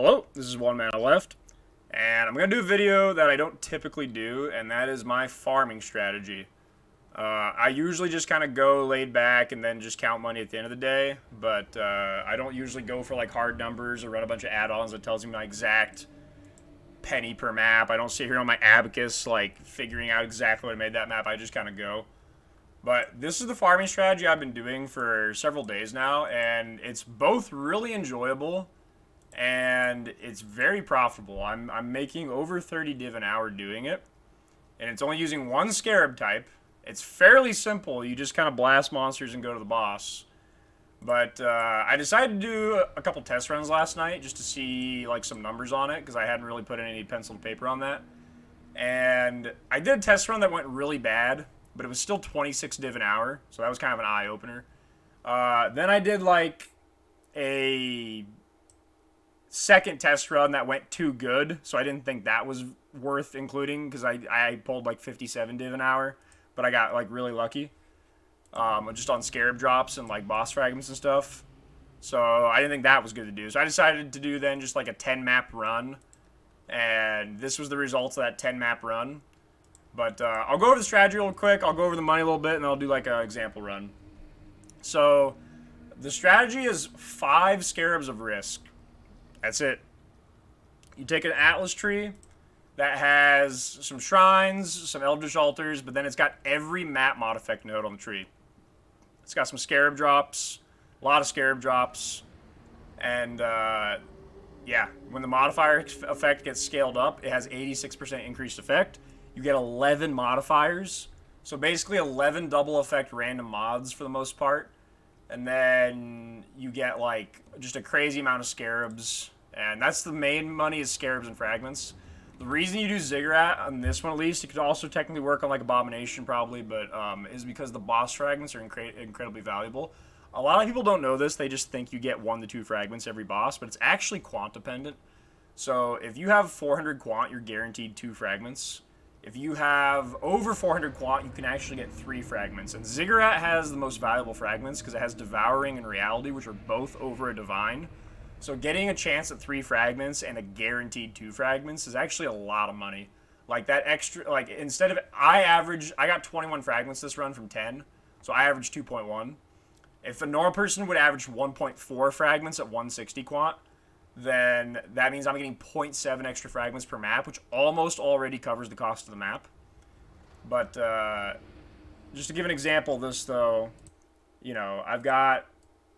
Hello, this is One Mana Left, and I'm going to do a video that I don't typically do, and that is my farming strategy. I usually just kind of go laid back and then just count money at the end of the day, but I don't usually go for like hard numbers or run a bunch of add-ons that tells me my exact penny per map. I don't sit here on my abacus like figuring out exactly what I made that map. I just kind of go. But this is the farming strategy I've been doing for several days now, and it's both really enjoyable and it's very profitable. I'm making over 30 div an hour doing it, and it's only using one scarab type. It's fairly simple. You just kind of blast monsters and go to the boss. But I decided to do a couple test runs last night just to see like some numbers on it because I hadn't really put any pencil and paper on that. And I did a test run that went really bad, but it was still 26 div an hour, so that was kind of an eye opener. Then I did like a second test run that went too good, so I didn't think that was worth including because I pulled like 57 div an hour, but I got like really lucky, just on scarab drops and like boss fragments and stuff. So I didn't think that was good to do. So I decided to do then just like a 10 map run, and this was the results of that 10 map run. But I'll go over the strategy real quick. I'll go over the money a little bit, and then I'll do like an example run. So the strategy is 5 scarabs of risk. That's it. You take an Atlas tree that has some shrines, some Eldritch altars, but then it's got every map mod effect node on the tree. It's got some scarab drops, a lot of scarab drops, and yeah, when the modifier effect gets scaled up, it has 86% increased effect. You get 11 modifiers, so basically 11 double effect random mods for the most part. And then you get like just a crazy amount of scarabs, and that's the main money is scarabs and fragments. The reason you do ziggurat on this one, at least, it could also technically work on like abomination probably, but is because the boss fragments are incredibly valuable. A lot of people don't know this; they just think you get 1 to 2 fragments every boss, but it's actually quant dependent. So if you have 400 quant, you're guaranteed 2 fragments. If you have over 400 quant, you can actually get 3 fragments. And Ziggurat has the most valuable fragments because it has Devouring and Reality, which are both over a Divine. So getting a chance at 3 fragments and a guaranteed 2 fragments is actually a lot of money. Like that extra, like instead of, I got 21 fragments this run from 10, so I averaged 2.1. If a normal person would average 1.4 fragments at 160 quant, then that means I'm getting 0.7 extra fragments per map, which almost already covers the cost of the map. But just to give an example of this, though, you know, I've got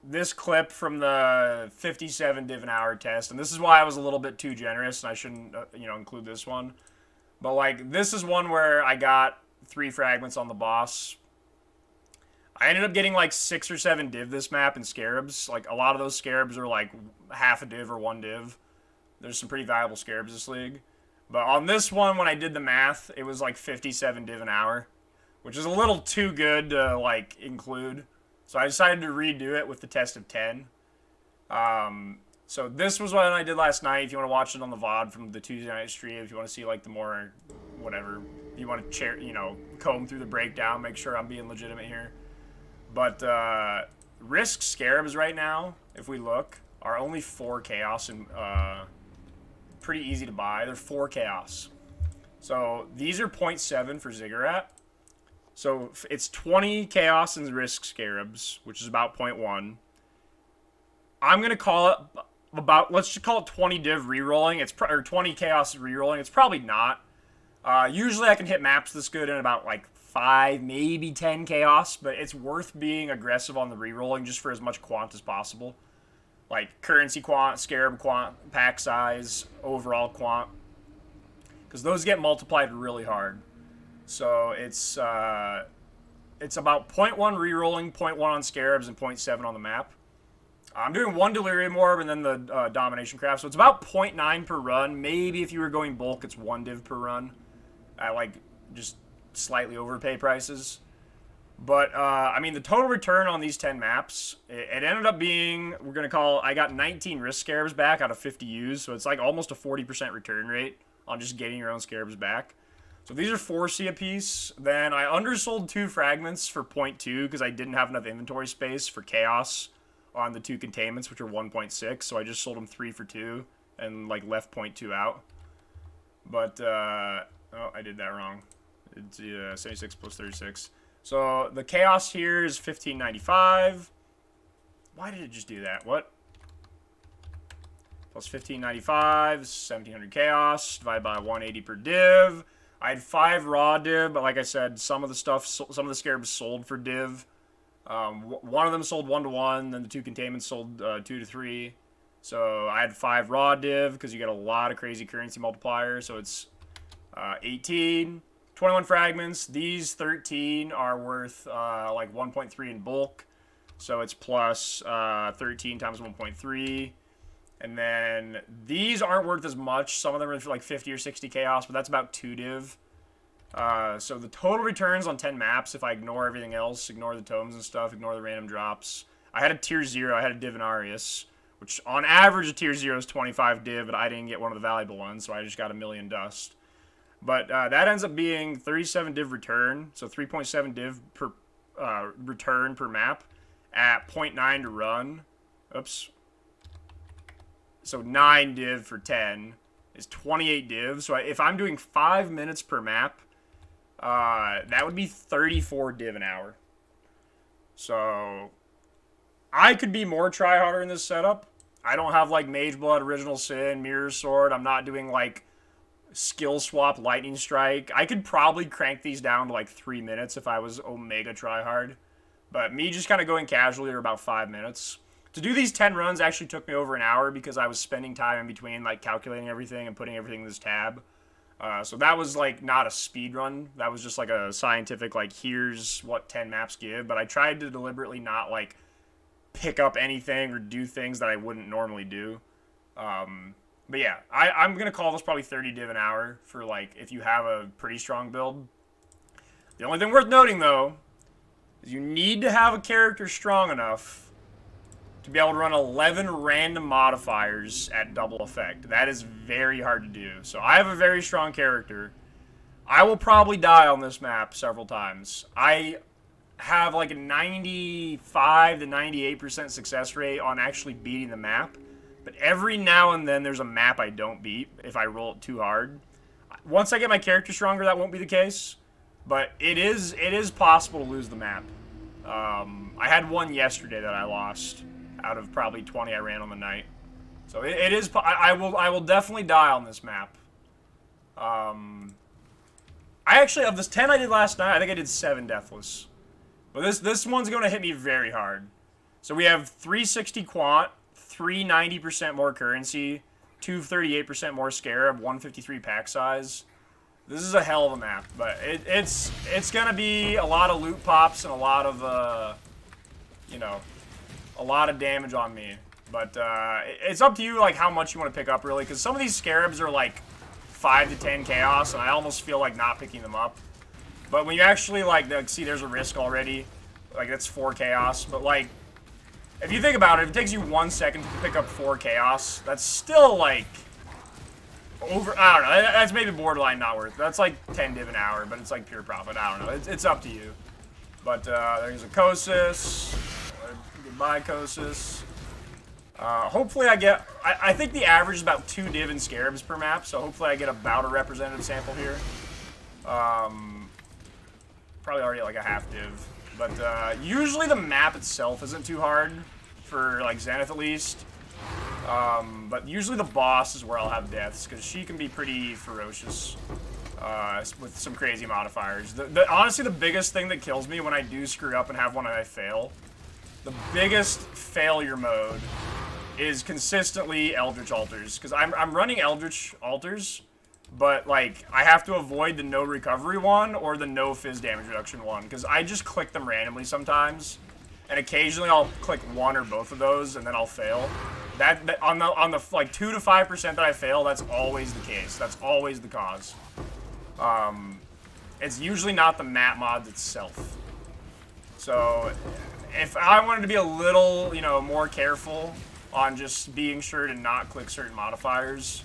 this clip from the 57 div an hour test, and this is why I was a little bit too generous, and I shouldn't, you know, include this one. But, like, this is one where I got 3 fragments on the boss. I ended up getting like 6 or 7 div this map in scarabs. Like a lot of those scarabs are like half a div or 1 div. There's some pretty valuable scarabs this league. But on this one, when I did the math, it was like 57 div an hour, which is a little too good to like include. So I decided to redo it with the test of 10. So this was what I did last night. If you want to watch it on the VOD from the Tuesday night stream, if you want to see like the more, whatever, you want to you know, comb through the breakdown, make sure I'm being legitimate here. But risk scarabs right now, if we look, are only 4 chaos and pretty easy to buy. They're 4 chaos. So these are 0.7 for Ziggurat. So it's 20 chaos and risk scarabs, which is about 0.1. I'm going to call it about, let's just call it 20 div rerolling. Or 20 chaos rerolling. It's probably not. Usually I can hit maps this good in about like 5, maybe 10 chaos, but it's worth being aggressive on the rerolling just for as much quant as possible. Like currency quant, scarab quant, pack size, overall quant. Because those get multiplied really hard. So it's about 0.1 rerolling, 0.1 on scarabs, and 0.7 on the map. I'm doing 1 delirium orb and then the domination craft, so it's about 0.9 per run. Maybe if you were going bulk, it's 1 div per run. I like just slightly overpay prices. But, I mean, the total return on these 10 maps, it ended up being, I got 19 risk scarabs back out of 50 used, so it's like almost a 40% return rate on just getting your own scarabs back. So these are 4C a piece. Then I undersold 2 fragments for 0.2 because I didn't have enough inventory space for chaos on the 2 containments, which are 1.6, so I just sold them 3 for 2 and like left 0.2 out. But oh, I did that wrong. It's 76 plus 36. So the chaos here is 1595. Why did it just do that? What? Plus 1595, 1700 chaos, divided by 180 per div. I had 5 raw div, but like I said, some of the scarabs sold for div. One of them sold 1 to 1, then the 2 containments sold 2 to 3. So I had 5 raw div because you get a lot of crazy currency multipliers. So it's 18, 21 fragments. These 13 are worth like 1.3 in bulk. So it's plus 13 times 1.3. And then these aren't worth as much. Some of them are for like 50 or 60 chaos, but that's about 2 div. So the total returns on 10 maps, if I ignore everything else, ignore the tomes and stuff, ignore the random drops. I had a tier 0, I had a divinarius, which on average a tier 0 is 25 div, but I didn't get one of the valuable ones, so I just got a million dust. But that ends up being 37 div return, so 3.7 div per return per map at 0.9 to run. Oops. So 9 div for 10 is 28 div. So if I'm doing 5 minutes per map, that would be 34 div an hour. So I could be more tryharder in this setup. I don't have like Mage Blood, Original Sin, Mirror Sword. I'm not doing like Skill Swap, Lightning Strike. I could probably crank these down to like 3 minutes if I was Omega tryhard. But me just kind of going casually are about 5 minutes. To do these 10 runs actually took me over an hour because I was spending time in between like calculating everything and putting everything in this tab. So that was like not a speed run. That was just like a scientific like here's what 10 maps give. But I tried to deliberately not like pick up anything or do things that I wouldn't normally do. But yeah, I'm going to call this probably 30 div an hour for like if you have a pretty strong build. The only thing worth noting though is you need to have a character strong enough to be able to run 11 random modifiers at double effect. That is very hard to do. So I have a very strong character. I will probably die on this map several times. I have like a 95 to 98% success rate on actually beating the map. But every now and then there's a map I don't beat if I roll it too hard. Once I get my character stronger, that won't be the case. But it is possible to lose the map. I had one yesterday that I lost out of probably 20 I ran on the night. So it is. I will definitely die on this map. I actually, of this 10 I did last night, I think I did 7 deathless. But this one's going to hit me very hard. So we have 360 quant, 390% more currency, 238% more scarab, 153 pack size. This is a hell of a map, but it's going to be a lot of loot pops and a lot of you know, a lot of damage on me. But it's up to you like how much you want to pick up really, because some of these scarabs are like 5 to 10 chaos, and I almost feel like not picking them up. But when you actually like see there's a risk already, like that's 4 chaos. But like if you think about it, if it takes you 1 second to pick up 4 chaos, that's still like over. I don't know. That's maybe borderline not worth it. That's like 10 div an hour, but it's like pure profit. I don't know. It's up to you. But there's a Kosis. Goodbye, Kosis. Hopefully I get... I think the average is about 2 div and scarabs per map, so hopefully I get about a representative sample here. Probably already like a half div. But usually the map itself isn't too hard, for like Zenith at least. But usually the boss is where I'll have deaths, because she can be pretty ferocious with some crazy modifiers. Honestly, the biggest thing that kills me when I do screw up and have one and I fail, the biggest failure mode is consistently Eldritch Altars. Because I'm running Eldritch Altars, but like I have to avoid the no recovery one or the no fizz damage reduction one, because I just click them randomly sometimes, and occasionally I'll click one or both of those and then I'll fail. That on the like 2 to 5% that I fail, that's always the case. That's always the cause. It's usually not the map mods itself. So if I wanted to be a little, you know, more careful on just being sure to not click certain modifiers,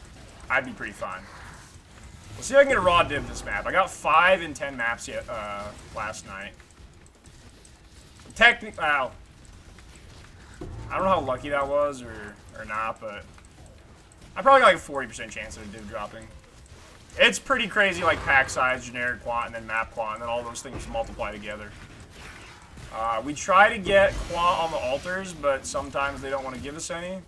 I'd be pretty fine. We'll see if I can get a raw div this map. I got 5 in 10 maps yet last night. So technically, wow. I don't know how lucky that was or not, but I probably got like a 40% chance of a div dropping. It's pretty crazy, like pack size, generic quant, and then map quant, and then all those things multiply together. We try to get quant on the altars, but sometimes they don't want to give us any.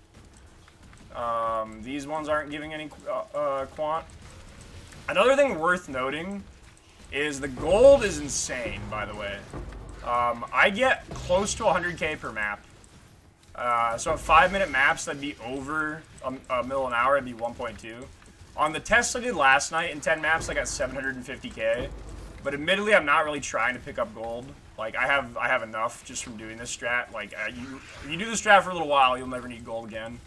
These ones aren't giving any quant. Another thing worth noting is the gold is insane, by the way. I get close to 100k per map. So at 5-minute maps, that'd be over a mil an hour, it'd be 1.2. On the tests I did last night, in 10 maps, I got 750k. But admittedly, I'm not really trying to pick up gold. Like, I have enough just from doing this strat. Like, you do this strat for a little while, you'll never need gold again.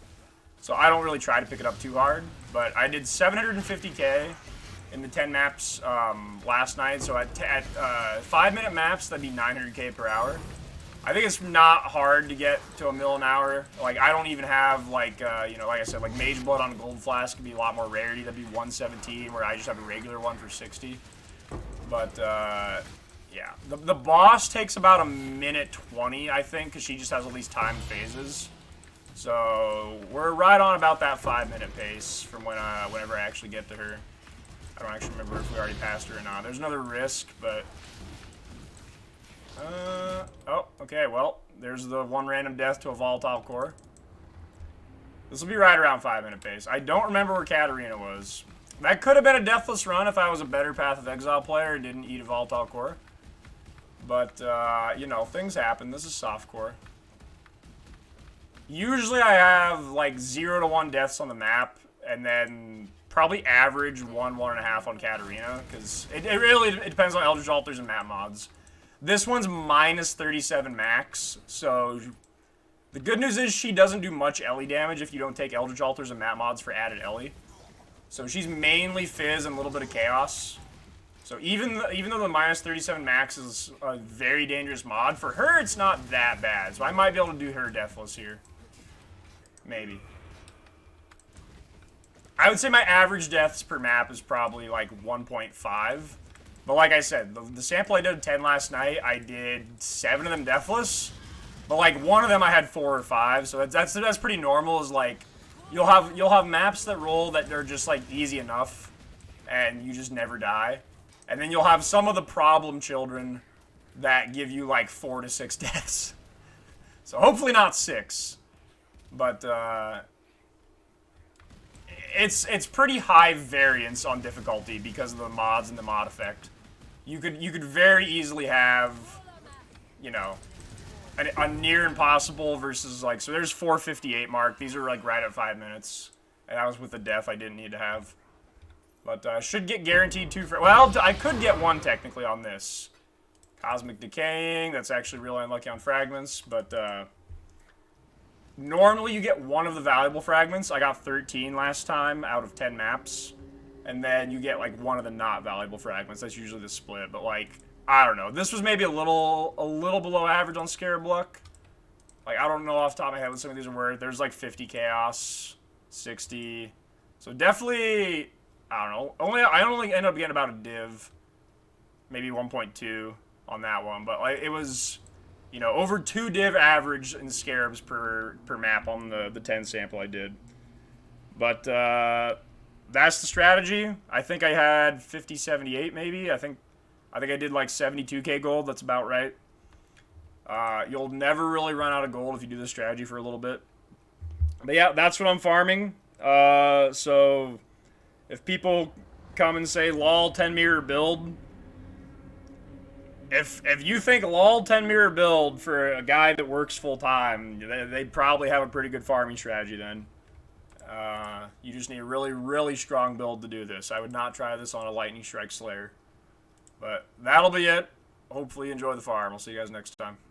So I don't really try to pick it up too hard. But I did 750k in the 10 maps last night. So at 5-minute maps, that'd be 900k per hour. I think it's not hard to get to a mil an hour. Like, I don't even have, like, you know, like I said, like, Mage Blood on a Gold Flask could be a lot more rarity. That'd be 117, where I just have a regular one for 60. But, yeah. The boss takes about a minute 20, I think, because she just has all these timed phases. So, we're right on about that 5-minute pace from whenever I actually get to her. I don't actually remember if we already passed her or not. There's another risk, but... oh, okay, well, there's the one random death to a volatile core. This will be right around 5-minute pace. I don't remember where Katarina was. That could have been a deathless run if I was a better Path of Exile player and didn't eat a volatile core. But, you know, things happen. This is soft core. Usually I have, like, 0 to 1 deaths on the map, and then probably average 1.5 on Katarina, because it really depends on Eldritch Altars and map mods. This one's minus 37 max, so the good news is she doesn't do much Ellie damage if you don't take Eldritch Altars and map mods for added Ellie. So she's mainly Fizz and a little bit of Chaos. So even though the minus 37 max is a very dangerous mod, for her it's not that bad. So I might be able to do her Deathless here. Maybe. I would say my average deaths per map is probably like 1.5. But like I said, the sample I did 10 last night, I did 7 of them deathless. But like one of them I had 4 or 5, so that's pretty normal. Is like you'll have maps that roll that they're just like easy enough, and you just never die. And then you'll have some of the problem children that give you like 4 to 6 deaths. So hopefully not 6, but it's pretty high variance on difficulty because of the mods and the mod effect. You could very easily have, you know, a near impossible versus like, so there's 458 mark. These are like right at 5 minutes, and that was with the death I didn't need to have. But should get guaranteed 2 for, well, I could get 1 technically on this. Cosmic Decaying, that's actually really unlucky on fragments, but normally you get 1 of the valuable fragments. I got 13 last time out of 10 maps. And then you get like 1 of the not valuable fragments. That's usually the split. But like, I don't know. This was maybe a little below average on Scarab luck. Like, I don't know off the top of my head what some of these are worth. There's like 50 chaos, 60. So definitely, I don't know. I only ended up getting about a div, maybe 1.2 on that one. But like, it was, you know, over 2 div average in Scarabs per map on the 10 sample I did. But that's the strategy. I think I had 50, 78 maybe. I think I did like 72k gold. That's about right. You'll never really run out of gold if you do this strategy for a little bit. But yeah, that's what I'm farming. So if people come and say lol 10 mirror build, if you think lol 10 mirror build for a guy that works full time, they'd probably have a pretty good farming strategy then. You just need a really, really strong build to do this. I would not try this on a Lightning Strike Slayer. But that'll be it. Hopefully you enjoy the farm. I'll see you guys next time.